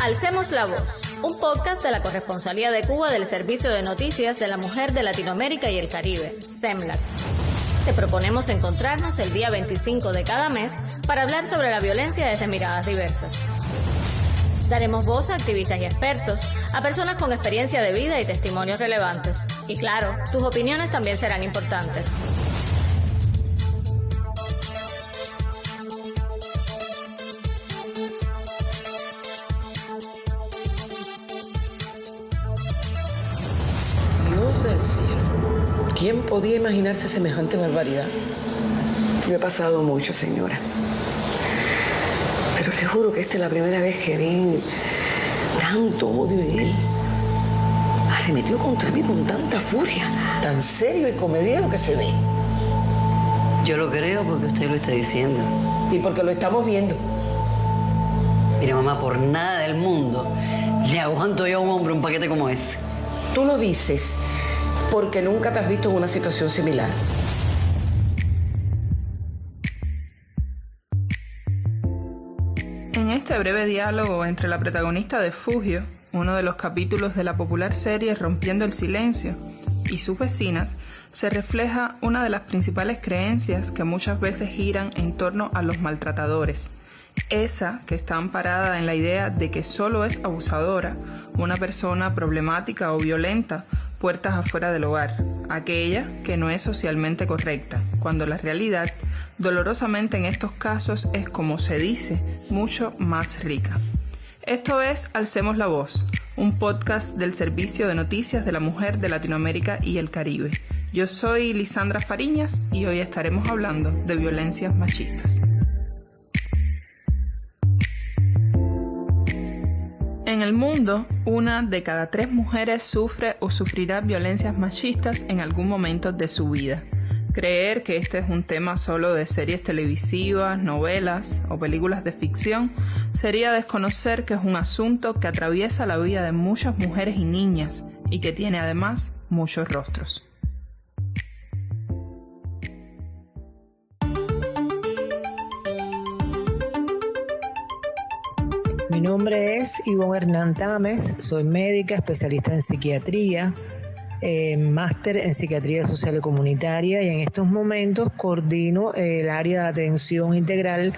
Alcemos la Voz, un podcast de la Corresponsalía de Cuba del Servicio de Noticias de la Mujer de Latinoamérica y el Caribe, CEMLAC. Te proponemos encontrarnos el día 25 de cada mes para hablar sobre la violencia desde miradas diversas. Daremos voz a activistas y expertos, a personas con experiencia de vida y testimonios relevantes. Y claro, tus opiniones también serán importantes. Dios del cielo, ¿quién podía imaginarse semejante barbaridad? Me ha pasado mucho, señora. Pero le juro que esta es la primera vez que vi tanto odio en él. Arremetió contra mí con tanta furia, tan serio y comedido que se ve. Yo lo creo porque usted lo está diciendo. Y porque lo estamos viendo. Mire, mamá, por nada del mundo le aguanto yo a un hombre un paquete como ese. Tú lo dices porque nunca te has visto en una situación similar. En este breve diálogo entre la protagonista de Fugio, uno de los capítulos de la popular serie Rompiendo el Silencio, y sus vecinas, se refleja una de las principales creencias que muchas veces giran en torno a los maltratadores. Esa que está amparada en la idea de que solo es abusadora una persona problemática o violenta puertas afuera del hogar, aquella que no es socialmente correcta, cuando la realidad, dolorosamente en estos casos, es, como se dice, mucho más rica. Esto es Alcemos la Voz, un podcast del Servicio de Noticias de la Mujer de Latinoamérica y el Caribe. Yo soy Lisandra Fariñas y hoy estaremos hablando de violencias machistas. En el mundo, 1 de cada 3 mujeres sufre o sufrirá violencias machistas en algún momento de su vida. Creer que este es un tema solo de series televisivas, novelas o películas de ficción sería desconocer que es un asunto que atraviesa la vida de muchas mujeres y niñas y que tiene además muchos rostros. Mi nombre es Ivonne Hernán Tames, soy médica, especialista en psiquiatría, máster en psiquiatría social y comunitaria, y en estos momentos coordino el área de atención integral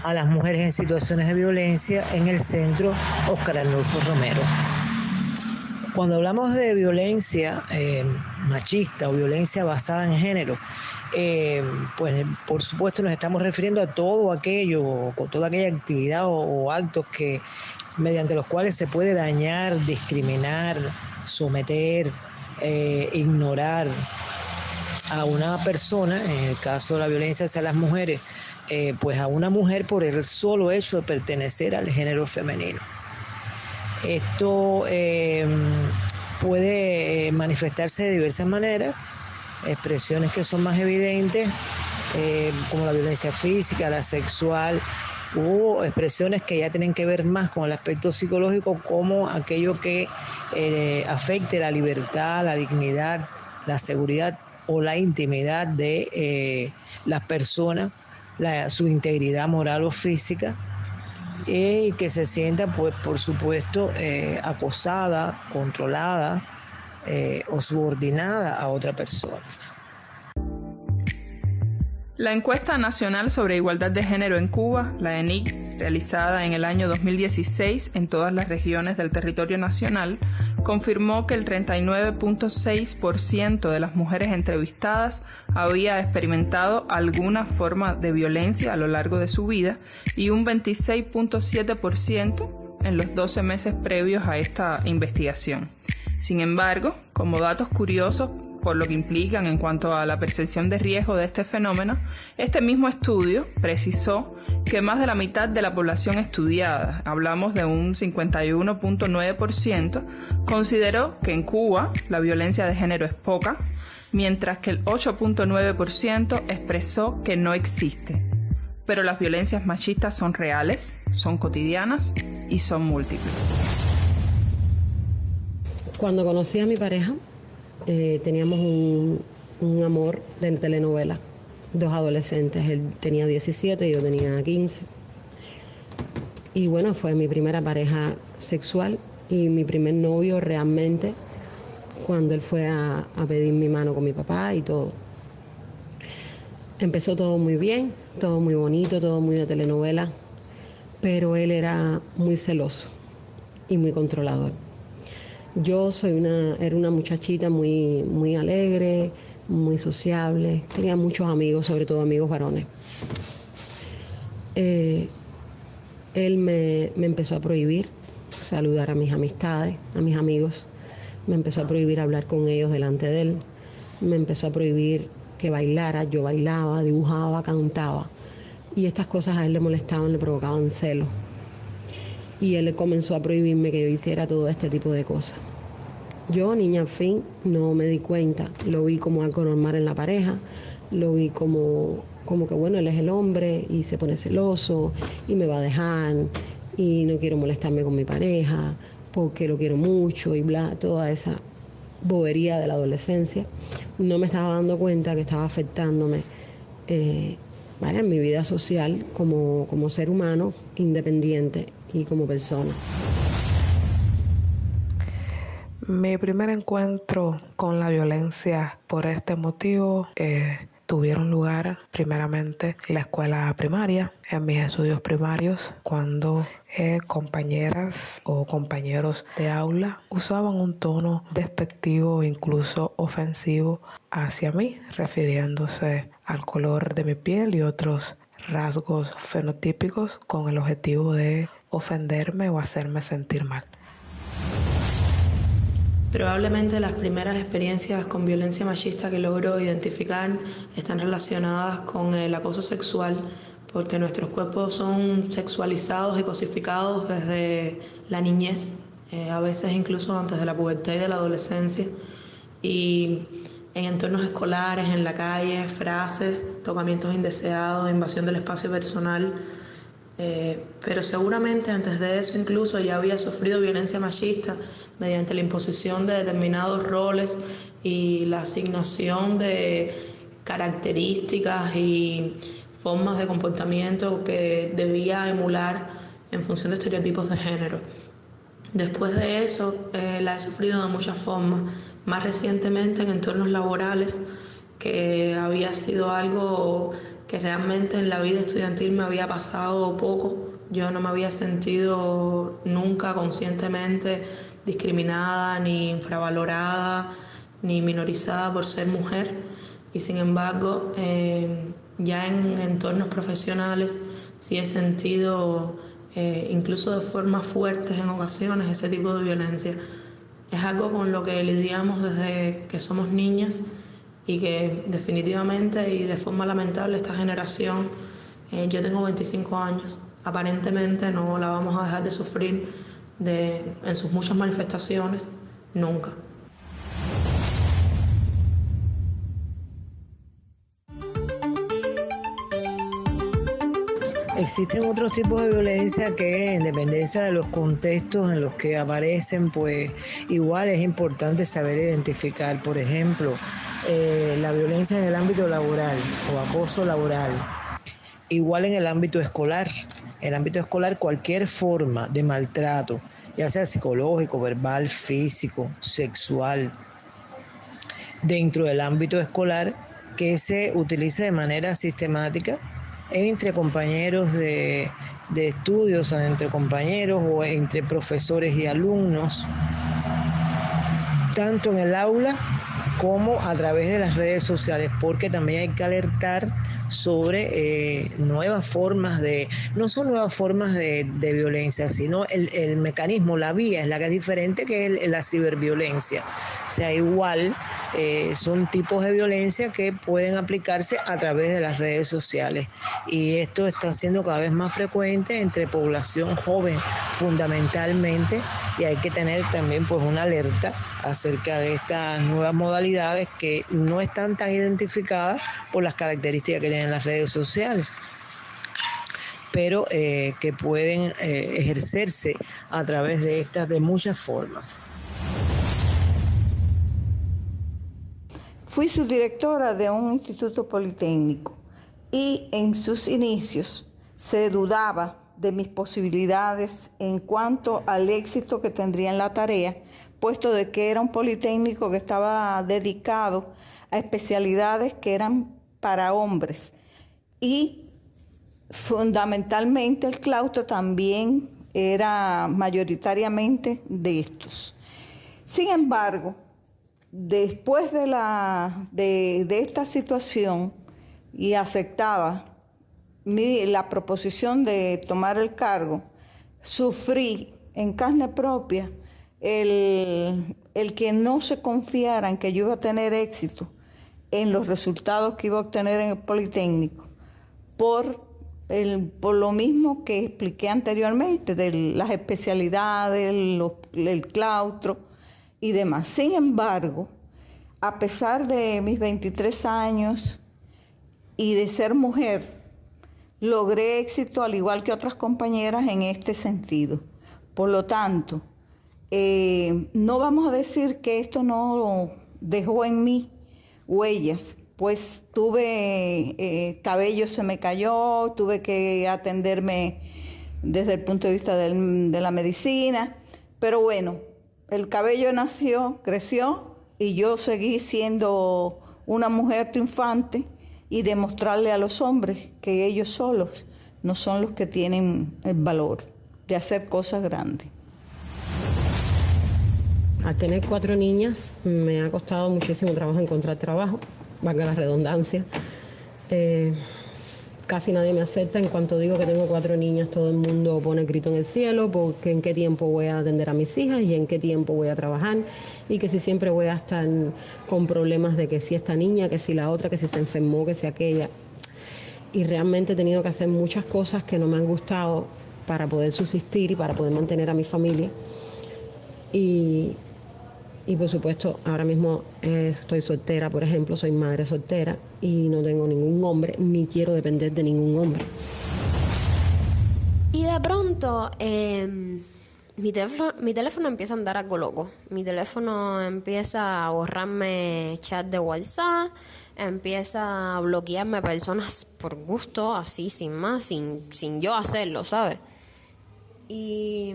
a las mujeres en situaciones de violencia en el centro Óscar Arnulfo Romero. Cuando hablamos de violencia machista o violencia basada en género, pues por supuesto nos estamos refiriendo a todo aquello, con toda aquella actividad o actos que mediante los cuales se puede dañar, discriminar, someter, ignorar a una persona, en el caso de la violencia hacia las mujeres, pues a una mujer por el solo hecho de pertenecer al género femenino. Esto puede manifestarse de diversas maneras, expresiones que son más evidentes, como la violencia física, la sexual, u expresiones que ya tienen que ver más con el aspecto psicológico, como aquello que afecte la libertad, la dignidad, la seguridad o la intimidad de las personas, su integridad moral o física, y que se sienta, pues, por supuesto, acosada, controlada o subordinada a otra persona. La Encuesta Nacional sobre Igualdad de Género en Cuba, la ENIC, realizada en el año 2016 en todas las regiones del territorio nacional, confirmó que el 39.6% de las mujeres entrevistadas había experimentado alguna forma de violencia a lo largo de su vida y un 26.7% en los 12 meses previos a esta investigación. Sin embargo, como datos curiosos por lo que implican en cuanto a la percepción de riesgo de este fenómeno, este mismo estudio precisó que más de la mitad de la población estudiada, hablamos de un 51.9%, consideró que en Cuba la violencia de género es poca, mientras que el 8.9% expresó que no existe. Pero las violencias machistas son reales, son cotidianas y son múltiples. Cuando conocí a mi pareja, teníamos un amor de telenovela, 2 adolescentes, él tenía 17 y yo tenía 15. Y bueno, fue mi primera pareja sexual y mi primer novio realmente cuando él fue a pedir mi mano con mi papá y todo. Empezó todo muy bien, todo muy bonito, todo muy de telenovela, pero él era muy celoso y muy controlador. Yo era una muchachita muy alegre, muy sociable, tenía muchos amigos, sobre todo amigos varones. Él me empezó a prohibir saludar a mis amistades, a mis amigos, me empezó a prohibir hablar con ellos delante de él, me empezó a prohibir que bailara, yo bailaba, dibujaba, cantaba, y estas cosas a él le molestaban, le provocaban celos. Y él comenzó a prohibirme que yo hiciera todo este tipo de cosas. Yo, niña al fin, no me di cuenta, lo vi como algo normal en la pareja, lo vi como que bueno, él es el hombre y se pone celoso y me va a dejar y no quiero molestarme con mi pareja porque lo quiero mucho y bla, toda esa bobería de la adolescencia. No me estaba dando cuenta que estaba afectándome en mi vida social como ser humano independiente y como persona. Mi primer encuentro con la violencia por este motivo tuvieron lugar primeramente en la escuela primaria, en mis estudios primarios, cuando compañeras o compañeros de aula usaban un tono despectivo e incluso ofensivo hacia mí, refiriéndose al color de mi piel y otros rasgos fenotípicos con el objetivo de ofenderme o hacerme sentir mal. Probablemente las primeras experiencias con violencia machista que logro identificar están relacionadas con el acoso sexual, porque nuestros cuerpos son sexualizados y cosificados desde la niñez, a veces incluso antes de la pubertad y de la adolescencia, y en entornos escolares, en la calle, frases, tocamientos indeseados, invasión del espacio personal. Pero seguramente antes de eso incluso ya había sufrido violencia machista mediante la imposición de determinados roles y la asignación de características y formas de comportamiento que debía emular en función de estereotipos de género. Después de eso la he sufrido de muchas formas, más recientemente en entornos laborales, que había sido algo que realmente en la vida estudiantil me había pasado poco. Yo no me había sentido nunca conscientemente discriminada, ni infravalorada, ni minorizada por ser mujer. Y sin embargo, ya en entornos profesionales sí he sentido, incluso de forma fuertes en ocasiones, ese tipo de violencia. Es algo con lo que lidiamos desde que somos niñas, y que definitivamente y de forma lamentable esta generación, yo tengo 25 años, aparentemente no la vamos a dejar de sufrir en sus muchas manifestaciones, nunca. Existen otros tipos de violencia que, en dependencia de los contextos en los que aparecen, pues igual es importante saber identificar. Por ejemplo, la violencia en el ámbito laboral o acoso laboral. Igual en el ámbito escolar. En el ámbito escolar, cualquier forma de maltrato, ya sea psicológico, verbal, físico, sexual, dentro del ámbito escolar, que se utilice de manera sistemática entre compañeros de estudios, entre compañeros o entre profesores y alumnos, tanto en el aula como a través de las redes sociales, porque también hay que alertar sobre nuevas formas no son nuevas formas de violencia, sino el mecanismo, la vía es la que es diferente, que es la ciberviolencia. O sea, igual son tipos de violencia que pueden aplicarse a través de las redes sociales, y esto está siendo cada vez más frecuente entre población joven fundamentalmente, y hay que tener también pues una alerta acerca de estas nuevas modalidades que no están tan identificadas por las características que tienen las redes sociales, pero que pueden ejercerse a través de estas de muchas formas. Fui subdirectora de un instituto politécnico y en sus inicios se dudaba de mis posibilidades en cuanto al éxito que tendría en la tarea, puesto de que era un politécnico que estaba dedicado a especialidades que eran para hombres y fundamentalmente el claustro también era mayoritariamente de estos. Sin embargo, después de esta situación y aceptada la proposición de tomar el cargo, sufrí en carne propia el que no se confiara en que yo iba a tener éxito en los resultados que iba a obtener en el Politécnico, por lo mismo que expliqué anteriormente, de las especialidades, el claustro y demás. Sin embargo, a pesar de mis 23 años y de ser mujer, logré éxito al igual que otras compañeras en este sentido. Por lo tanto, no vamos a decir que esto no dejó en mí huellas, pues tuve cabello se me cayó, tuve que atenderme desde el punto de vista de la medicina, pero bueno, el cabello nació, creció y yo seguí siendo una mujer triunfante y demostrarle a los hombres que ellos solos no son los que tienen el valor de hacer cosas grandes. Al tener 4 niñas me ha costado muchísimo trabajo encontrar trabajo, valga la redundancia. Casi nadie me acepta. En cuanto digo que tengo 4 niñas, todo el mundo pone el grito en el cielo porque en qué tiempo voy a atender a mis hijas y en qué tiempo voy a trabajar y que si siempre voy a estar con problemas de que si esta niña, que si la otra, que si se enfermó, que si aquella. Y realmente he tenido que hacer muchas cosas que no me han gustado para poder subsistir y para poder mantener a mi familia. Y por supuesto, ahora mismo estoy soltera, por ejemplo, soy madre soltera y no tengo ningún hombre, ni quiero depender de ningún hombre. Y de pronto, mi teléfono empieza a andar algo loco. Mi teléfono empieza a borrarme chat de WhatsApp, empieza a bloquearme personas por gusto, así, sin más, sin yo hacerlo, ¿sabes? Y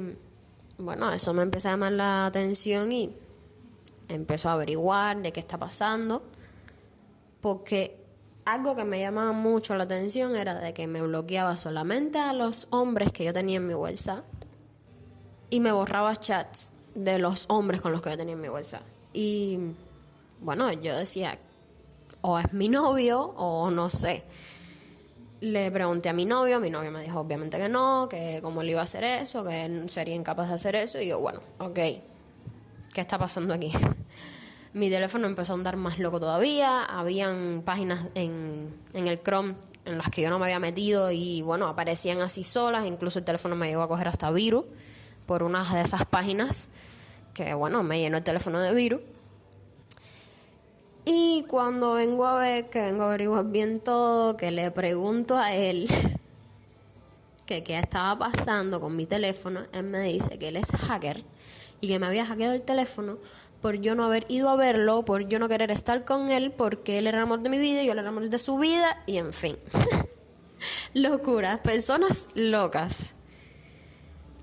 bueno, eso me empezó a llamar la atención y empezó a averiguar de qué está pasando, porque algo que me llamaba mucho la atención era de que me bloqueaba solamente a los hombres que yo tenía en mi WhatsApp y me borraba chats de los hombres con los que yo tenía en mi WhatsApp. Y bueno, yo decía, o es mi novio o no sé. Le pregunté a mi novio me dijo obviamente que no, que cómo le iba a hacer eso, que sería incapaz de hacer eso. Y yo, bueno, ok, ¿qué está pasando aquí? Mi teléfono empezó a andar más loco todavía. Habían páginas en el Chrome en las que yo no me había metido y bueno, aparecían así solas. Incluso el teléfono me llegó a coger hasta virus por una de esas páginas que bueno, me llenó el teléfono de virus. Y cuando vengo a averiguar bien todo, que le pregunto a él que qué estaba pasando con mi teléfono, él me dice que él es hacker y que me había hackeado el teléfono por yo no haber ido a verlo, por yo no querer estar con él, porque él era el amor de mi vida y yo era el amor de su vida, y en fin. Locuras, personas locas.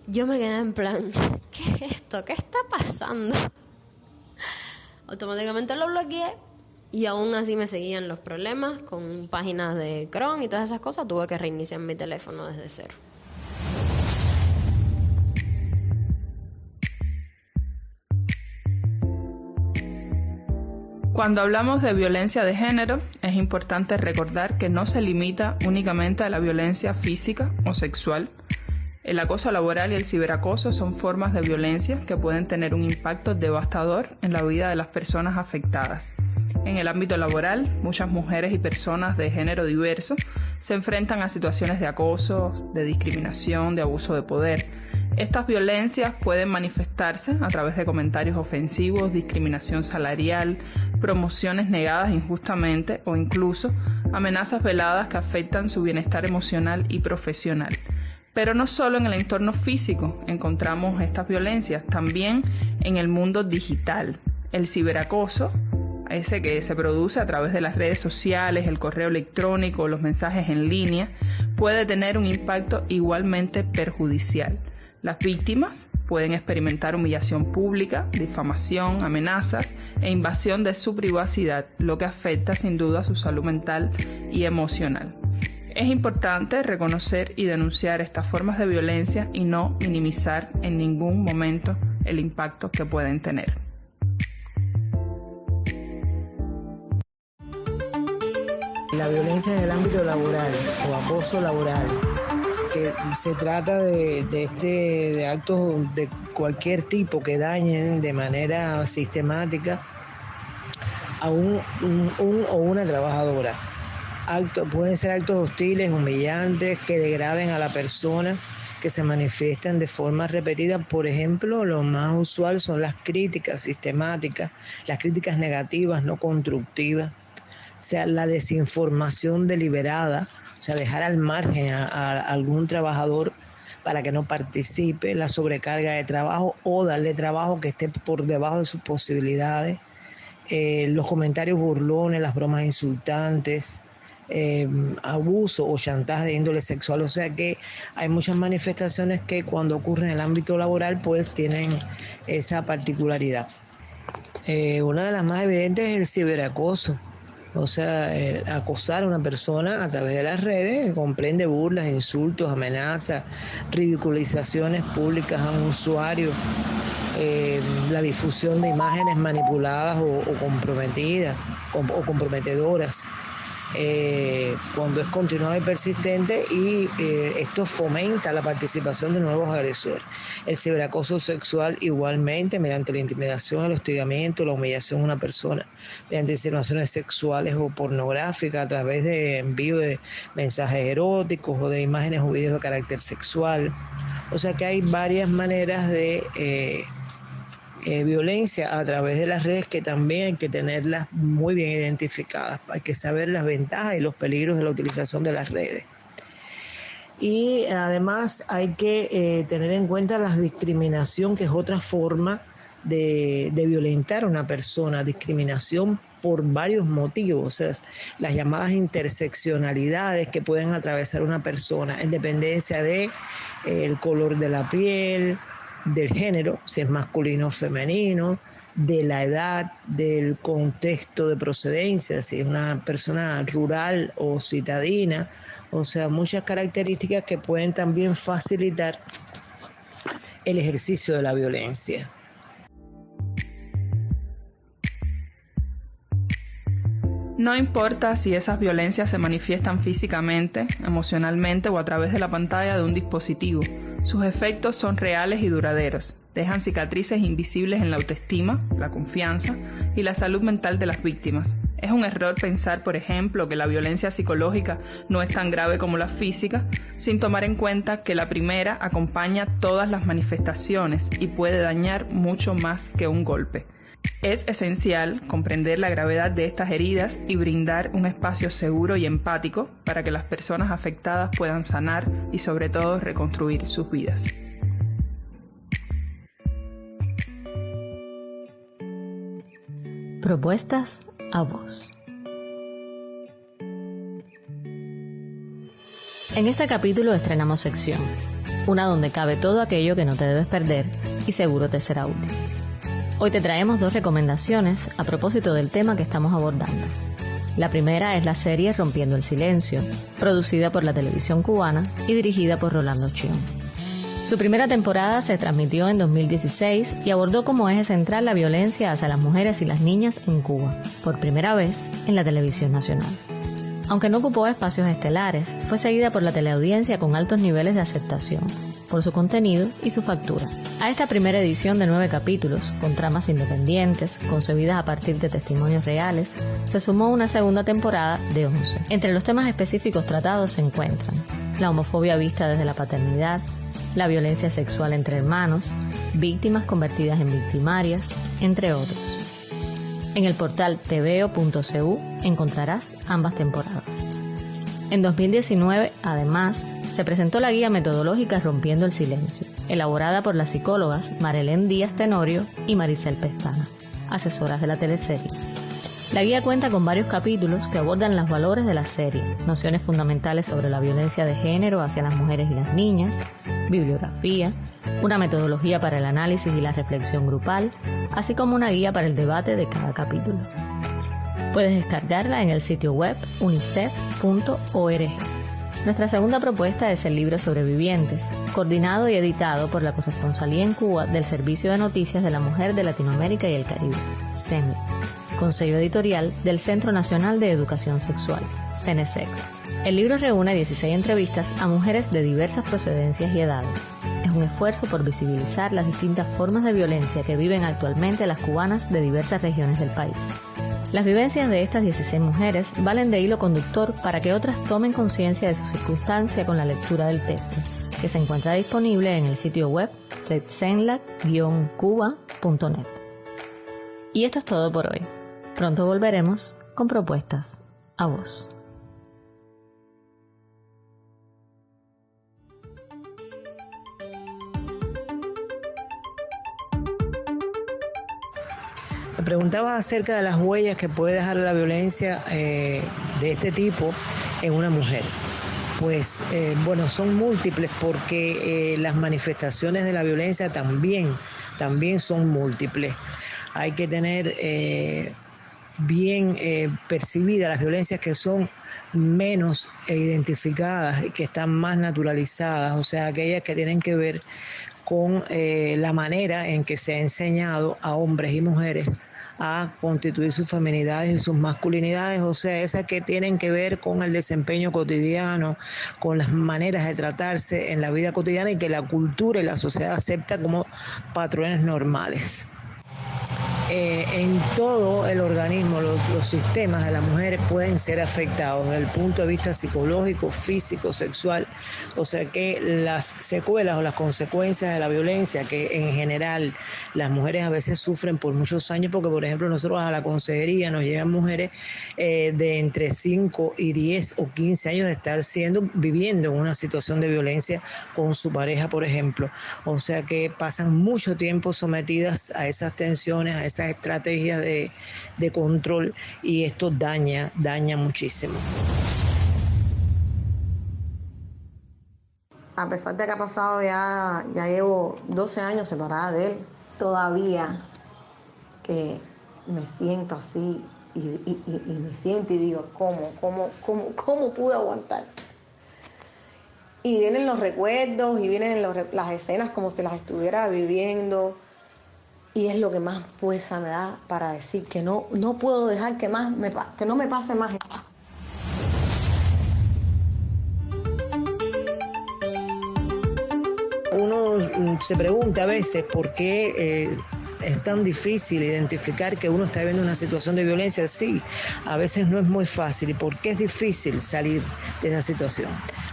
Yo me quedé en plan, ¿qué es esto? ¿Qué está pasando? Automáticamente lo bloqueé y aún así me seguían los problemas con páginas de Chrome y todas esas cosas. Tuve que reiniciar mi teléfono desde cero. Cuando hablamos de violencia de género, es importante recordar que no se limita únicamente a la violencia física o sexual. El acoso laboral y el ciberacoso son formas de violencia que pueden tener un impacto devastador en la vida de las personas afectadas. En el ámbito laboral, muchas mujeres y personas de género diverso se enfrentan a situaciones de acoso, de discriminación, de abuso de poder. Estas violencias pueden manifestarse a través de comentarios ofensivos, discriminación salarial, promociones negadas injustamente o incluso amenazas veladas que afectan su bienestar emocional y profesional. Pero no solo en el entorno físico encontramos estas violencias, también en el mundo digital. El ciberacoso ese que se produce a través de las redes sociales, el correo electrónico, los mensajes en línea, puede tener un impacto igualmente perjudicial. Las víctimas pueden experimentar humillación pública, difamación, amenazas e invasión de su privacidad, lo que afecta sin duda su salud mental y emocional. Es importante reconocer y denunciar estas formas de violencia y no minimizar en ningún momento el impacto que pueden tener. La violencia en el ámbito laboral o acoso laboral, que se trata de actos de cualquier tipo que dañen de manera sistemática a un o una trabajadora. Pueden ser actos hostiles, humillantes, que degraden a la persona, que se manifiestan de forma repetida. Por ejemplo, lo más usual son las críticas sistemáticas, las críticas negativas, no constructivas, o sea, la desinformación deliberada, o sea, dejar al margen a algún trabajador para que no participe, la sobrecarga de trabajo o darle trabajo que esté por debajo de sus posibilidades, los comentarios burlones, las bromas insultantes, abuso o chantaje de índole sexual. O sea que hay muchas manifestaciones que cuando ocurren en el ámbito laboral pues tienen esa particularidad. Una de las más evidentes es el ciberacoso. O sea, acosar a una persona a través de las redes comprende burlas, insultos, amenazas, ridiculizaciones públicas a un usuario, la difusión de imágenes manipuladas o comprometidas o comprometedoras, cuando es continuado y persistente, y esto fomenta la participación de nuevos agresores. El ciberacoso sexual igualmente, mediante la intimidación, el hostigamiento, la humillación a una persona, mediante insinuaciones sexuales o pornográficas a través de envío de mensajes eróticos o de imágenes o videos de carácter sexual. O sea que hay varias maneras de violencia a través de las redes que también hay que tenerlas muy bien identificadas. Hay que saber las ventajas y los peligros de la utilización de las redes. Y además hay que tener en cuenta la discriminación, que es otra forma de violentar a una persona. Discriminación por varios motivos, o sea, las llamadas interseccionalidades que pueden atravesar una persona en dependencia de el color de la piel, del género, si es masculino o femenino, de la edad, del contexto de procedencia, si es una persona rural o citadina. O sea, muchas características que pueden también facilitar el ejercicio de la violencia. No importa si esas violencias se manifiestan físicamente, emocionalmente o a través de la pantalla de un dispositivo. Sus efectos son reales y duraderos. Dejan cicatrices invisibles en la autoestima, la confianza y la salud mental de las víctimas. Es un error pensar, por ejemplo, que la violencia psicológica no es tan grave como la física, sin tomar en cuenta que la primera acompaña todas las manifestaciones y puede dañar mucho más que un golpe. Es esencial comprender la gravedad de estas heridas y brindar un espacio seguro y empático para que las personas afectadas puedan sanar y sobre todo reconstruir sus vidas. Propuestas a voz. En este capítulo estrenamos sección, una donde cabe todo aquello que no te debes perder y seguro te será útil. Hoy te traemos 2 recomendaciones a propósito del tema que estamos abordando. La primera es la serie Rompiendo el Silencio, producida por la televisión cubana y dirigida por Rolando Chión. Su primera temporada se transmitió en 2016 y abordó como eje central la violencia hacia las mujeres y las niñas en Cuba, por primera vez en la televisión nacional. Aunque no ocupó espacios estelares, fue seguida por la teleaudiencia con altos niveles de aceptación, por su contenido y su factura. A esta primera edición de 9 capítulos, con tramas independientes, concebidas a partir de testimonios reales, se sumó una segunda temporada de 11. Entre los temas específicos tratados se encuentran la homofobia vista desde la paternidad, la violencia sexual entre hermanos, víctimas convertidas en victimarias, entre otros. En el portal tveo.cu encontrarás ambas temporadas. En 2019, además, se presentó la guía metodológica Rompiendo el Silencio, elaborada por las psicólogas Marilén Díaz Tenorio y Maricel Pestana, asesoras de la teleserie. La guía cuenta con varios capítulos que abordan los valores de la serie, nociones fundamentales sobre la violencia de género hacia las mujeres y las niñas, bibliografía, una metodología para el análisis y la reflexión grupal, así como una guía para el debate de cada capítulo. Puedes descargarla en el sitio web unicef.org. Nuestra segunda propuesta es el libro Sobrevivientes, coordinado y editado por la corresponsalía en Cuba del Servicio de Noticias de la Mujer de Latinoamérica y el Caribe, CENLAC, con sello editorial del Centro Nacional de Educación Sexual, CENESEX. El libro reúne 16 entrevistas a mujeres de diversas procedencias y edades. Es un esfuerzo por visibilizar las distintas formas de violencia que viven actualmente las cubanas de diversas regiones del país. Las vivencias de estas 16 mujeres valen de hilo conductor para que otras tomen conciencia de su circunstancia con la lectura del texto, que se encuentra disponible en el sitio web redcenlac-cuba.net. Y esto es todo por hoy. Pronto volveremos con propuestas a vos. Me preguntaba acerca de las huellas que puede dejar la violencia de este tipo en una mujer. Pues son múltiples porque las manifestaciones de la violencia también son múltiples. Hay que tener bien percibidas las violencias que son menos identificadas y que están más naturalizadas, o sea, aquellas que tienen que ver con la manera en que se ha enseñado a hombres y mujeres a constituir sus feminidades y sus masculinidades, o sea, esas que tienen que ver con el desempeño cotidiano, con las maneras de tratarse en la vida cotidiana y que la cultura y la sociedad acepta como patrones normales. En todo el organismo, los sistemas de la mujer pueden ser afectados desde el punto de vista psicológico, físico, sexual. O sea que las secuelas o las consecuencias de la violencia que en general las mujeres a veces sufren por muchos años, porque por ejemplo nosotros a la consejería nos llegan mujeres de entre 5 y 10 o 15 años de estar viviendo en una situación de violencia con su pareja, por ejemplo. O sea que pasan mucho tiempo sometidas a esas tensiones, a esas estrategias de control, y esto daña muchísimo. A pesar de que ha pasado ya llevo 12 años separada de él, todavía que me siento así y me siento y digo, ¿cómo pude aguantar? Y vienen los recuerdos y vienen las escenas como si las estuviera viviendo. Y es lo que más fuerza me da para decir que no puedo dejar que no me pase más esto. Uno se pregunta a veces por qué es tan difícil identificar que uno está viviendo una situación de violencia. Sí, a veces no es muy fácil. ¿Y por qué es difícil salir de esa situación?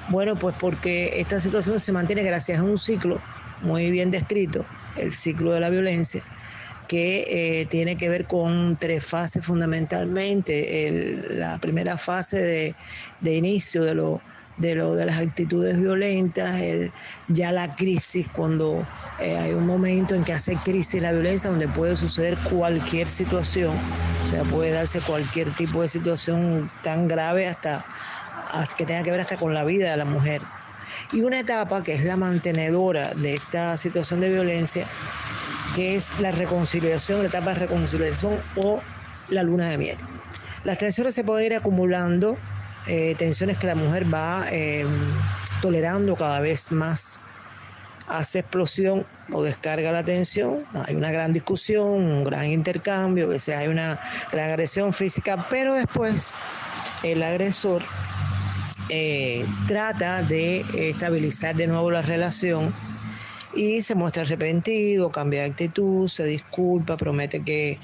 Bueno, pues porque esta situación se mantiene gracias a un ciclo muy bien descrito, el ciclo de la violencia, que tiene que ver con 3 fases fundamentalmente. La primera fase de inicio de las actitudes violentas, ya la crisis, cuando hay un momento en que hace crisis la violencia, donde puede suceder cualquier situación, o sea, puede darse cualquier tipo de situación tan grave hasta que tenga que ver hasta con la vida de la mujer. Y una etapa que es la mantenedora de esta situación de violencia, que es la reconciliación, la etapa de reconciliación o la luna de miel. Las tensiones se pueden ir acumulando, tensiones que la mujer va tolerando cada vez más. Hace explosión o descarga la tensión, hay una gran discusión, un gran intercambio, a veces hay una gran agresión física, pero después el agresor trata de estabilizar de nuevo la relación y se muestra arrepentido, cambia de actitud, se disculpa, promete que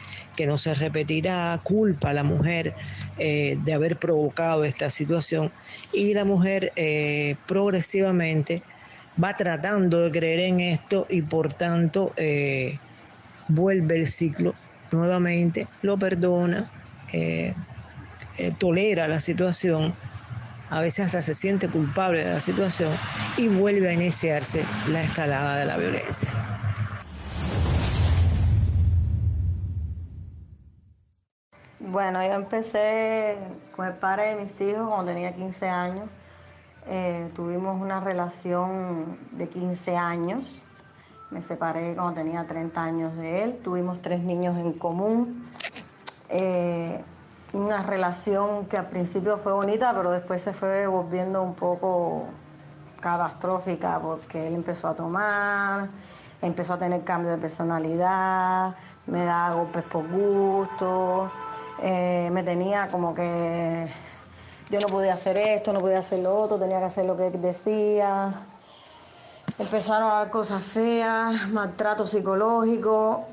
no se repetirá, culpa a la mujer de haber provocado esta situación, y la mujer progresivamente va tratando de creer en esto y por tanto vuelve el ciclo nuevamente, lo perdona, tolera la situación, a veces hasta se siente culpable de la situación y vuelve a iniciarse la escalada de la violencia. Bueno, Bueno, yo empecé con el padre de mis hijos cuando tenía 15 años. Tuvimos una relación de 15 años. Me separé cuando tenía 30 años de él. Tuvimos 3 niños en común. Una relación que al principio fue bonita, pero después se fue volviendo un poco catastrófica porque él empezó a tomar, empezó a tener cambios de personalidad, me daba golpes por gusto, me tenía como que yo no podía hacer esto, no podía hacer lo otro, tenía que hacer lo que él decía. Empezaron a haber cosas feas, maltrato psicológico,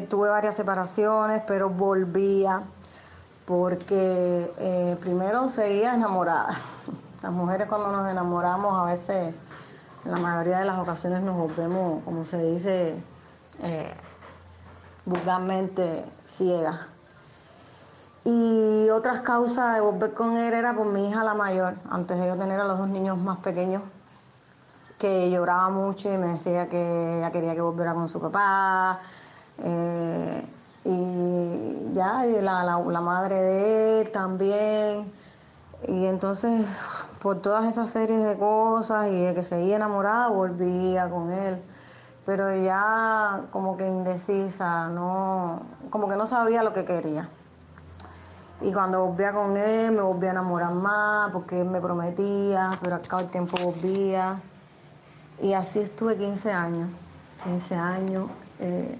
tuve varias separaciones, pero volvía porque primero seguía enamorada. Las mujeres cuando nos enamoramos a veces, en la mayoría de las ocasiones nos volvemos, como se dice vulgarmente, ciegas. Y otras causas de volver con él era por mi hija la mayor, antes de yo tener a los 2 niños más pequeños, que lloraba mucho y me decía que ella quería que volviera con su papá. Y ya, y la madre de él también. Y entonces, por todas esas series de cosas y de que seguía enamorada, volvía con él. Pero ya como que indecisa, como que no sabía lo que quería. Y cuando volvía con él, me volvía a enamorar más, porque él me prometía, pero al cabo del tiempo volvía. Y así estuve 15 años. 15 años.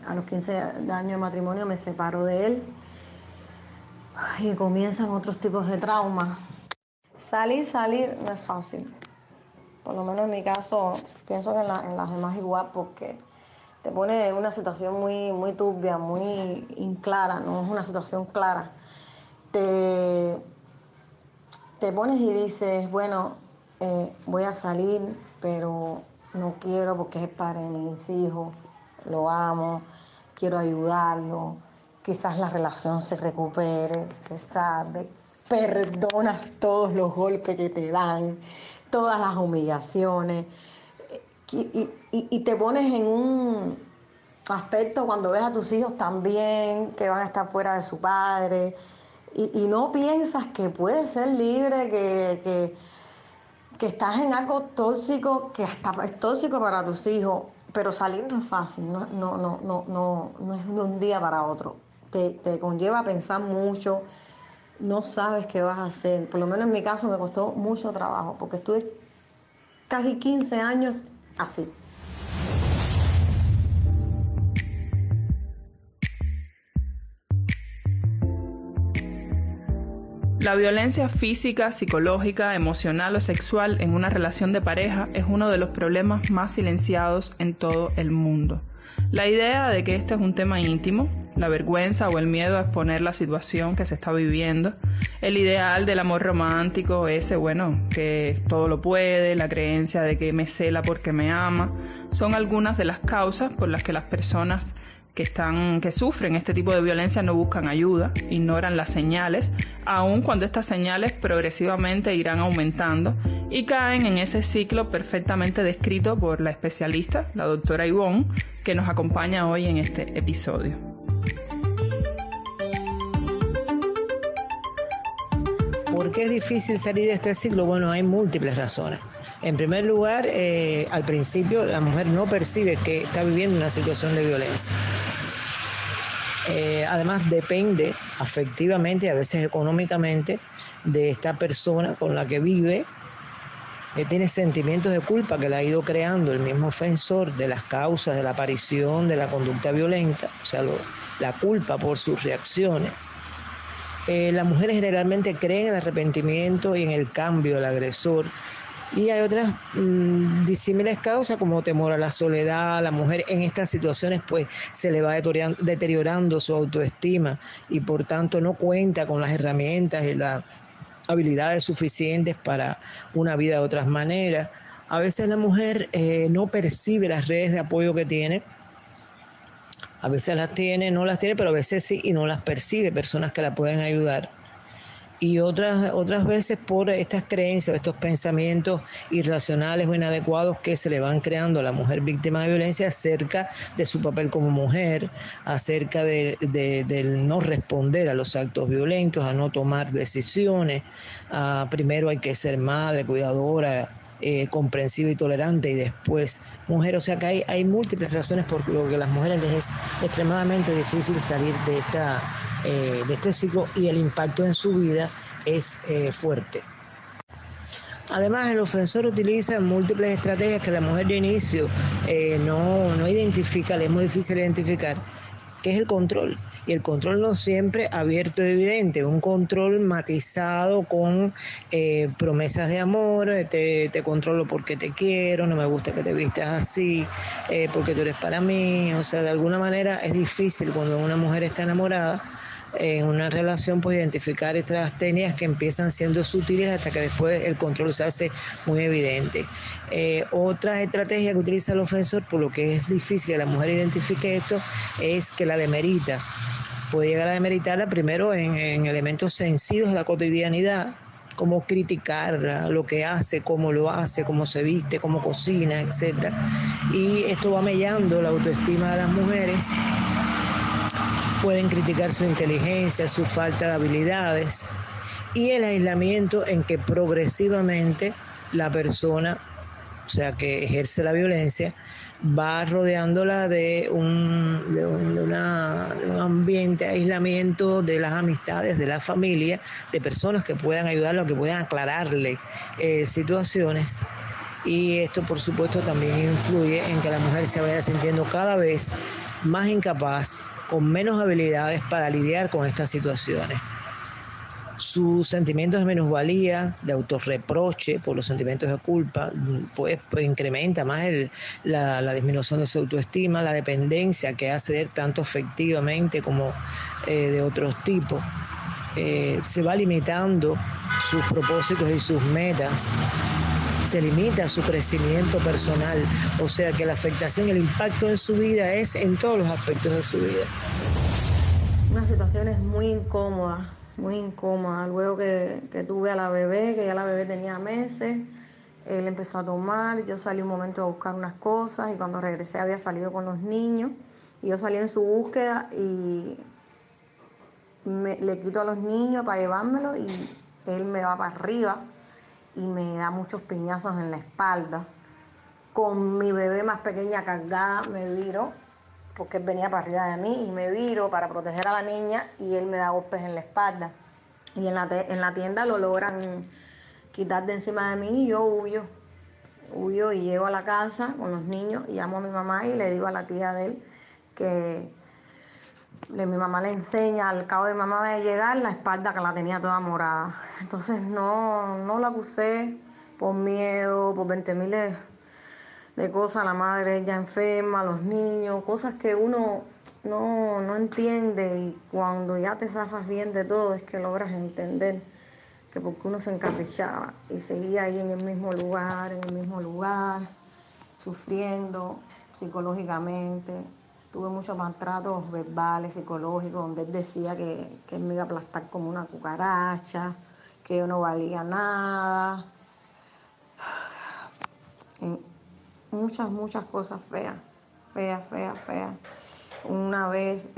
A los 15 años de matrimonio me separo de él. Y comienzan otros tipos de traumas. Salir no es fácil. Por lo menos en mi caso, pienso que en las demás igual, porque te pone en una situación muy, muy turbia, muy inclara, no es una situación clara. Te pones y dices, bueno, voy a salir, pero no quiero porque es el padre de mis hijos, lo amo, quiero ayudarlo, quizás la relación se recupere, se salve. Perdonas todos los golpes que te dan, todas las humillaciones, y te pones en un aspecto cuando ves a tus hijos también que van a estar fuera de su padre, y no piensas que puedes ser libre, que estás en algo tóxico, que hasta es tóxico para tus hijos, pero salir no es fácil, no es de un día para otro, te conlleva a pensar mucho. No sabes qué vas a hacer. Por lo menos en mi caso me costó mucho trabajo, porque estuve casi 15 años así. La violencia física, psicológica, emocional o sexual en una relación de pareja es uno de los problemas más silenciados en todo el mundo. La idea de que este es un tema íntimo, la vergüenza o el miedo a exponer la situación que se está viviendo, el ideal del amor romántico, ese, que todo lo puede, la creencia de que me cela porque me ama, son algunas de las causas por las que las personas que sufren este tipo de violencia no buscan ayuda, ignoran las señales, aun cuando estas señales progresivamente irán aumentando y caen en ese ciclo perfectamente descrito por la especialista, la doctora Ivonne, que nos acompaña hoy en este episodio. ¿Por qué es difícil salir de este ciclo? Bueno, hay múltiples razones. En primer lugar, al principio la mujer no percibe que está viviendo una situación de violencia. Además depende afectivamente y a veces económicamente de esta persona con la que vive. Tiene sentimientos de culpa que le ha ido creando el mismo ofensor de las causas de la aparición de la conducta violenta, o sea, la culpa por sus reacciones. Las mujeres generalmente creen en el arrepentimiento y en el cambio del agresor. Y hay otras disímiles causas como temor a la soledad. La mujer en estas situaciones pues se le va deteriorando su autoestima y por tanto no cuenta con las herramientas y las habilidades suficientes para una vida de otras maneras. A veces la mujer no percibe las redes de apoyo que tiene. A veces las tiene, no las tiene, pero a veces sí y no las percibe, personas que la pueden ayudar. y otras veces por estas creencias, estos pensamientos irracionales o inadecuados que se le van creando a la mujer víctima de violencia acerca de su papel como mujer, acerca del no responder a los actos violentos, a no tomar decisiones, primero hay que ser madre, cuidadora, comprensiva y tolerante, y después mujer. O sea que hay múltiples razones por lo que a las mujeres les es extremadamente difícil salir de este ciclo, y el impacto en su vida es fuerte. Además, el ofensor utiliza múltiples estrategias que la mujer de inicio no identifica, le es muy difícil identificar, que es el control. Y el control no siempre abierto y evidente, un control matizado con promesas de amor, te controlo porque te quiero, no me gusta que te vistas así, porque tú eres para mí. O sea, de alguna manera es difícil cuando una mujer está enamorada en una relación, pues identificar estas técnicas que empiezan siendo sutiles hasta que después el control se hace muy evidente. Otra estrategia que utiliza el ofensor, por lo que es difícil que la mujer identifique esto, es que la demerita. Puede llegar a demeritarla primero en elementos sencillos de la cotidianidad, como criticar lo que hace, cómo lo hace, cómo se viste, cómo cocina, etc. Y esto va mellando la autoestima de las mujeres. Pueden criticar su inteligencia, su falta de habilidades y el aislamiento en que progresivamente la persona, o sea, que ejerce la violencia, va rodeándola de un ambiente de aislamiento de las amistades, de la familia, de personas que puedan ayudarlo, que puedan aclararle situaciones. Y esto, por supuesto, también influye en que la mujer se vaya sintiendo cada vez más incapaz, con menos habilidades para lidiar con estas situaciones. Sus sentimientos de minusvalía, de autorreproche por los sentimientos de culpa, pues incrementa más la disminución de su autoestima, la dependencia que hace de él tanto afectivamente como de otros tipos. Se va limitando sus propósitos y sus metas. Se limita su crecimiento personal, o sea que la afectación, el impacto en su vida es en todos los aspectos de su vida. Una situación es muy incómoda. Luego que tuve a la bebé, que ya la bebé tenía meses, él empezó a tomar, yo salí un momento a buscar unas cosas y cuando regresé había salido con los niños y yo salí en su búsqueda y le quito a los niños para llevármelo y él me va para arriba y me da muchos piñazos en la espalda. Con mi bebé más pequeña cargada me viro, porque él venía para arriba de mí y me viro para proteger a la niña y él me da golpes en la espalda. Y en la tienda lo logran quitar de encima de mí y yo huyo y llego a la casa con los niños y llamo a mi mamá y le digo a la tía de él que mi mamá le enseña al cabo de mi mamá de llegar la espalda que la tenía toda morada. Entonces no la acusé por miedo, por 20.000 de cosas, la madre ella enferma, los niños, cosas que uno no entiende y cuando ya te zafas bien de todo es que logras entender que porque uno se encaprichaba y seguía ahí en el mismo lugar, sufriendo psicológicamente. Tuve muchos maltratos verbales, psicológicos, donde él decía que él me iba a aplastar como una cucaracha, que yo no valía nada. Muchas cosas feas. Una vez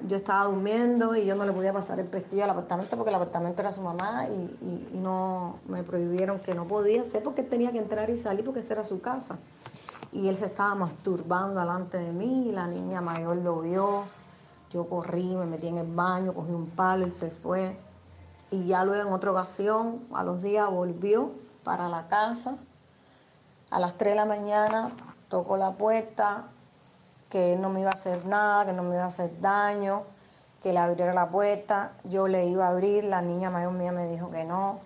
yo estaba durmiendo y yo no le podía pasar el pestillo al apartamento porque el apartamento era su mamá y no me prohibieron que no podía ser porque él tenía que entrar y salir porque esa era su casa. Y él se estaba masturbando delante de mí y la niña mayor lo vio. Yo corrí, me metí en el baño, cogí un palo y se fue. Y ya luego en otra ocasión, a los días, volvió para la casa. A las 3 de la mañana tocó la puerta, que él no me iba a hacer nada, que no me iba a hacer daño, que le abriera la puerta. Yo le iba a abrir, la niña mayor mía me dijo que no.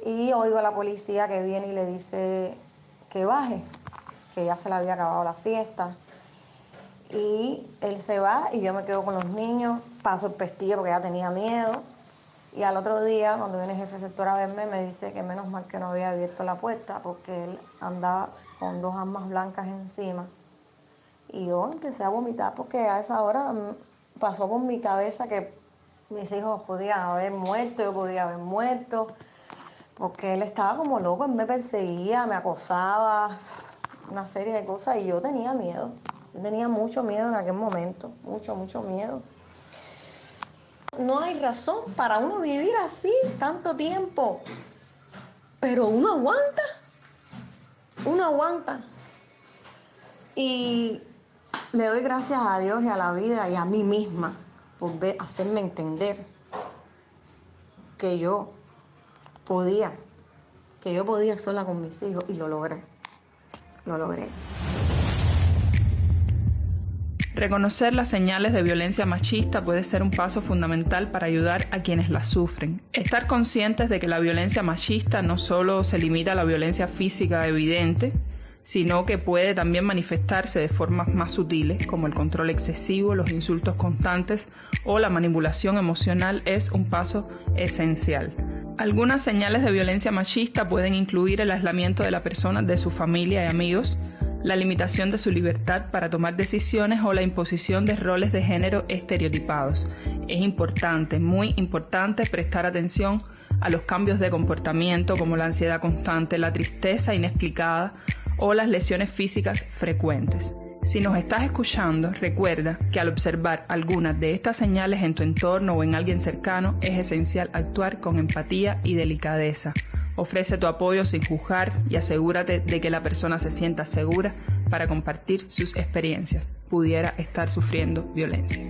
Y oigo a la policía que viene y le dice que baje, que ya se le había acabado la fiesta. Y él se va y yo me quedo con los niños, paso el pestillo porque ya tenía miedo. Y al otro día, cuando viene el jefe de sector a verme, me dice que menos mal que no había abierto la puerta porque él andaba con 2 armas blancas encima. Y yo empecé a vomitar porque a esa hora pasó por mi cabeza que mis hijos podían haber muerto, yo podía haber muerto, porque él estaba como loco, él me perseguía, me acosaba, una serie de cosas, y yo tenía miedo. Yo tenía mucho miedo en aquel momento, mucho miedo. No hay razón para uno vivir así tanto tiempo, pero uno aguanta. Y le doy gracias a Dios y a la vida y a mí misma por hacerme entender que yo podía sola con mis hijos, y lo logré. Reconocer las señales de violencia machista puede ser un paso fundamental para ayudar a quienes la sufren. Estar conscientes de que la violencia machista no solo se limita a la violencia física evidente, sino que puede también manifestarse de formas más sutiles, como el control excesivo, los insultos constantes o la manipulación emocional, es un paso esencial. Algunas señales de violencia machista pueden incluir el aislamiento de la persona de su familia y amigos, la limitación de su libertad para tomar decisiones o la imposición de roles de género estereotipados. Es importante, muy importante, prestar atención a los cambios de comportamiento como la ansiedad constante, la tristeza inexplicada o las lesiones físicas frecuentes. Si nos estás escuchando, recuerda que al observar algunas de estas señales en tu entorno o en alguien cercano, es esencial actuar con empatía y delicadeza. Ofrece tu apoyo sin juzgar y asegúrate de que la persona se sienta segura para compartir sus experiencias. Pudiera estar sufriendo violencia.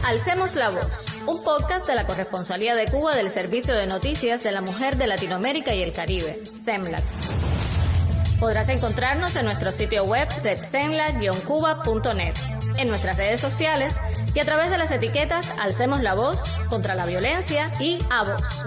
Alcemos la Voz, un podcast de la Corresponsalía de Cuba del Servicio de Noticias de la Mujer de Latinoamérica y el Caribe, CEMLAC. Podrás encontrarnos en nuestro sitio web de cemlac-cuba.net, en nuestras redes sociales y a través de las etiquetas Alcemos la Voz contra la Violencia y A Voz.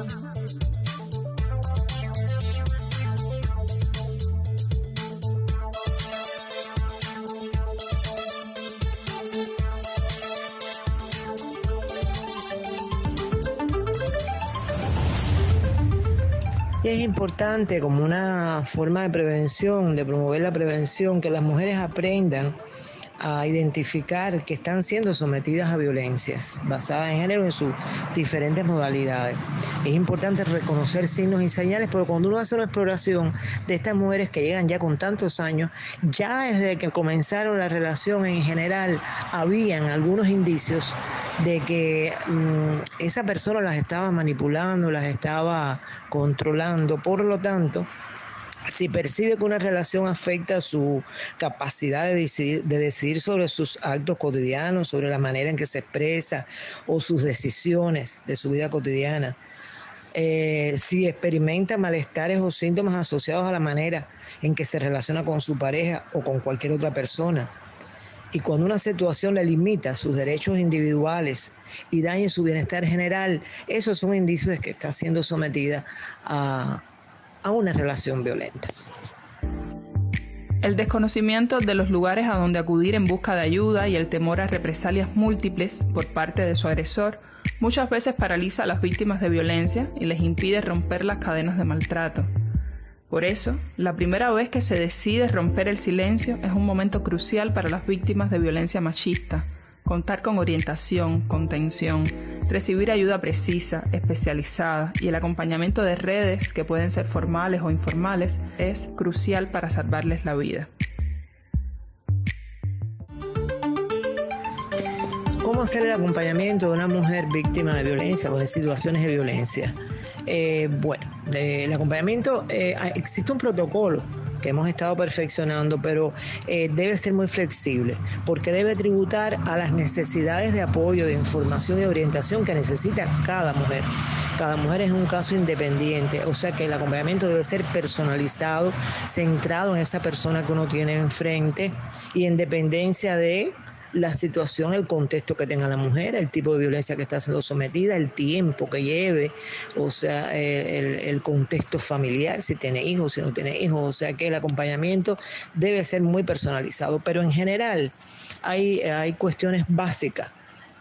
Y es importante, como una forma de prevención, de promover la prevención, que las mujeres aprendan a identificar que están siendo sometidas a violencias basadas en género en sus diferentes modalidades. Es importante reconocer signos y señales, porque cuando uno hace una exploración de estas mujeres que llegan ya con tantos años, ya desde que comenzaron la relación en general, habían algunos indicios de que esa persona las estaba manipulando, las estaba controlando. Por lo tanto, si percibe que una relación afecta su capacidad de decidir sobre sus actos cotidianos, sobre la manera en que se expresa o sus decisiones de su vida cotidiana, si experimenta malestares o síntomas asociados a la manera en que se relaciona con su pareja o con cualquier otra persona, y cuando una situación le limita sus derechos individuales y daña su bienestar general, esos son indicios de que está siendo sometida a una relación violenta. El desconocimiento de los lugares a donde acudir en busca de ayuda y el temor a represalias múltiples por parte de su agresor muchas veces paraliza a las víctimas de violencia y les impide romper las cadenas de maltrato. Por eso, la primera vez que se decide romper el silencio es un momento crucial para las víctimas de violencia machista. Contar con orientación, contención, recibir ayuda precisa, especializada y el acompañamiento de redes que pueden ser formales o informales es crucial para salvarles la vida. ¿Cómo hacer el acompañamiento de una mujer víctima de violencia o en situaciones de violencia? El acompañamiento, existe un protocolo que hemos estado perfeccionando, pero debe ser muy flexible, porque debe tributar a las necesidades de apoyo, de información y de orientación que necesita cada mujer. Cada mujer es un caso independiente, o sea que el acompañamiento debe ser personalizado, centrado en esa persona que uno tiene enfrente y en dependencia de la situación, el contexto que tenga la mujer, el tipo de violencia que está siendo sometida, el tiempo que lleve, o sea, el contexto familiar, si tiene hijos, si no tiene hijos, o sea que el acompañamiento debe ser muy personalizado, pero en general hay cuestiones básicas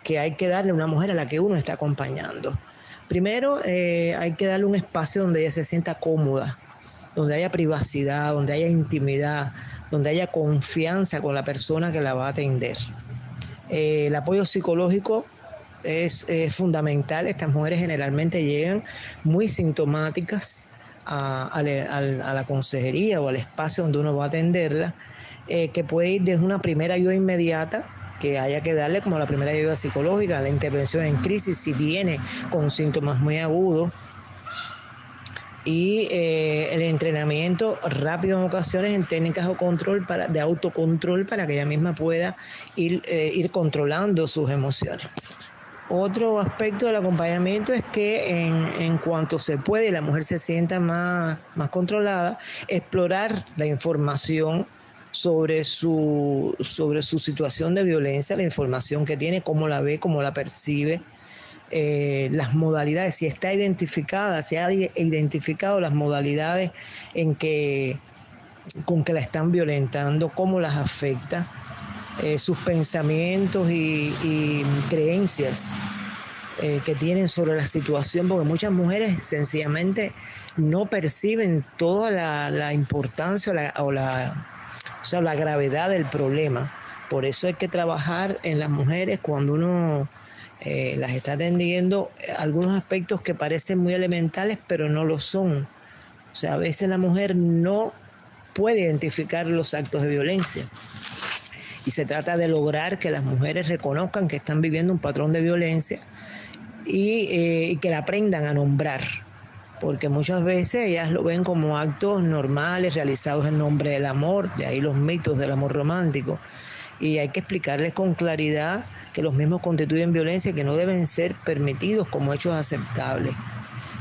que hay que darle a una mujer a la que uno está acompañando. Primero, hay que darle un espacio donde ella se sienta cómoda donde haya privacidad, donde haya intimidad, donde haya confianza con la persona que la va a atender. El apoyo psicológico es fundamental. Estas mujeres generalmente llegan muy sintomáticas a la consejería o al espacio donde uno va a atenderla, que puede ir desde una primera ayuda inmediata que haya que darle como la primera ayuda psicológica, la intervención en crisis si viene con síntomas muy agudos, y el entrenamiento rápido en ocasiones en técnicas de autocontrol para que ella misma pueda ir controlando sus emociones. Otro aspecto del acompañamiento es que en cuanto se puede y la mujer se sienta más controlada, explorar la información sobre su situación de violencia, la información que tiene, cómo la ve, cómo la percibe, las modalidades, si está identificada, si ha identificado las modalidades con que la están violentando, cómo las afecta, sus pensamientos y creencias que tienen sobre la situación, porque muchas mujeres sencillamente no perciben toda la importancia o la gravedad del problema. Por eso hay que trabajar en las mujeres cuando uno las está atendiendo, algunos aspectos que parecen muy elementales, pero no lo son. O sea, a veces la mujer no puede identificar los actos de violencia. Y se trata de lograr que las mujeres reconozcan que están viviendo un patrón de violencia y que la aprendan a nombrar. Porque muchas veces ellas lo ven como actos normales realizados en nombre del amor, de ahí los mitos del amor romántico. Y hay que explicarles con claridad que los mismos constituyen violencia y que no deben ser permitidos como hechos aceptables.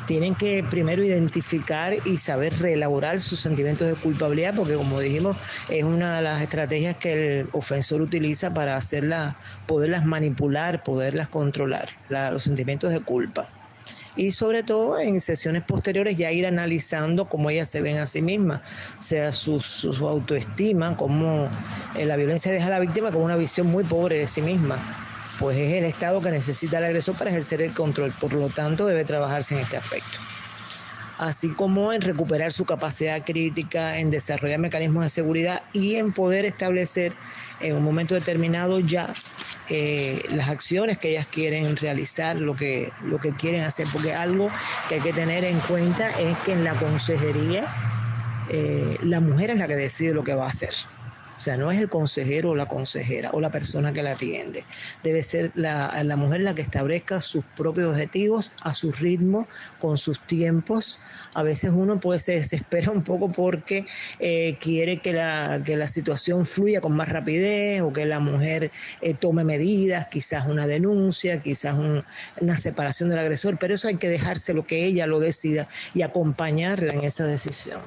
Tienen que primero identificar y saber reelaborar sus sentimientos de culpabilidad, porque como dijimos, es una de las estrategias que el ofensor utiliza para poderlas manipular, poderlas controlar, los sentimientos de culpa. Y sobre todo en sesiones posteriores ya ir analizando cómo ellas se ven a sí mismas, sea su autoestima, cómo la violencia deja a la víctima con una visión muy pobre de sí misma. Pues es el estado que necesita el agresor para ejercer el control, por lo tanto debe trabajarse en este aspecto. Así como en recuperar su capacidad crítica, en desarrollar mecanismos de seguridad y en poder establecer en un momento determinado ya las acciones que ellas quieren realizar, lo que quieren hacer, porque algo que hay que tener en cuenta es que en la consejería la mujer es la que decide lo que va a hacer. O sea, no es el consejero o la consejera o la persona que la atiende. Debe ser la mujer la que establezca sus propios objetivos a su ritmo, con sus tiempos. A veces uno se desespera un poco porque quiere que la situación fluya con más rapidez o que la mujer tome medidas, quizás una denuncia, quizás una separación del agresor, pero eso hay que dejárselo que ella lo decida y acompañarla en esa decisión.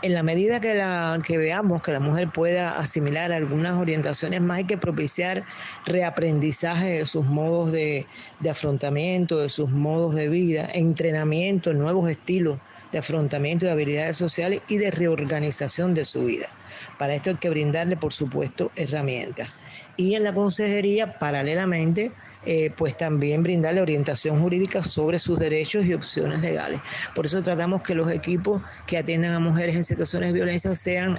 En la medida que veamos que la mujer pueda asimilar algunas orientaciones más, hay que propiciar reaprendizaje de sus modos de afrontamiento, de sus modos de vida, entrenamiento en nuevos estilos de afrontamiento de habilidades sociales y de reorganización de su vida. Para esto hay que brindarle, por supuesto, herramientas. Y en la consejería, paralelamente, pues también brindarle orientación jurídica sobre sus derechos y opciones legales. Por eso tratamos que los equipos que atiendan a mujeres en situaciones de violencia sean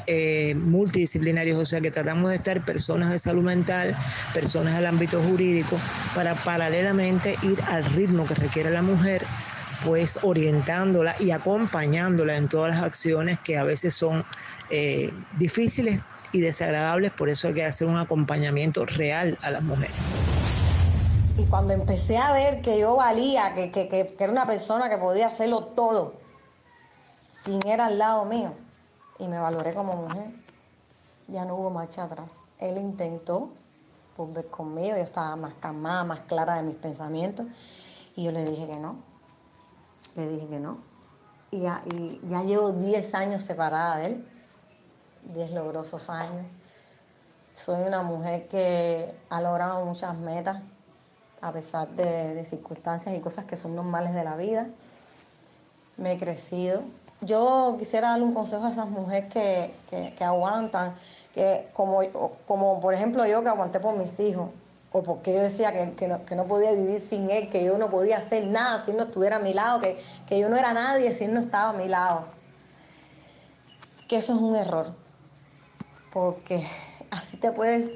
multidisciplinarios, o sea que tratamos de estar personas de salud mental, personas del ámbito jurídico, para paralelamente ir al ritmo que requiere la mujer, pues orientándola y acompañándola en todas las acciones que a veces son difíciles y desagradables. Por eso hay que hacer un acompañamiento real a las mujeres. Y cuando empecé a ver que yo valía, que era una persona que podía hacerlo todo, sin él al lado mío, y me valoré como mujer, ya no hubo marcha atrás. Él intentó volver conmigo, yo estaba más calmada, más clara de mis pensamientos, y yo le dije que no. Y ya llevo 10 años separada de él, 10 logrosos años. Soy una mujer que ha logrado muchas metas, a pesar de circunstancias y cosas que son normales de la vida. Me he crecido. Yo quisiera darle un consejo a esas mujeres que aguantan, que como por ejemplo yo, que aguanté por mis hijos, o porque yo decía que no podía vivir sin él, que yo no podía hacer nada si él no estuviera a mi lado, que yo no era nadie si él no estaba a mi lado. Que eso es un error, porque así te puedes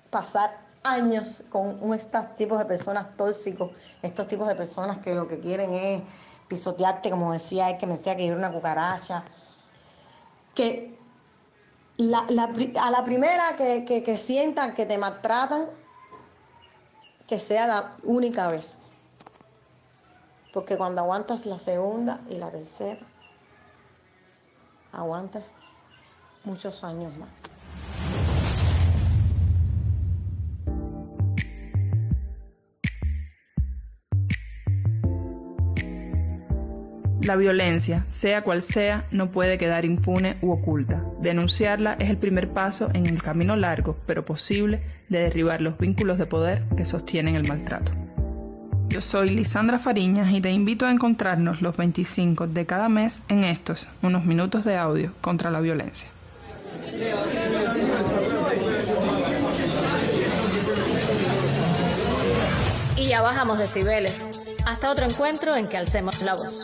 pasar años con estos tipos de personas tóxicos, estos tipos de personas que lo que quieren es pisotearte, como decía él, que me decía que yo era una cucaracha, que a la primera que sientan que te maltratan, que sea la única vez. Porque cuando aguantas la segunda y la tercera, aguantas muchos años más. La violencia, sea cual sea, no puede quedar impune u oculta. Denunciarla es el primer paso en el camino largo, pero posible, de derribar los vínculos de poder que sostienen el maltrato. Yo soy Lisandra Fariñas y te invito a encontrarnos los 25 de cada mes en estos, unos minutos de audio contra la violencia. Y ya bajamos decibeles. Hasta otro encuentro en que alcemos la voz.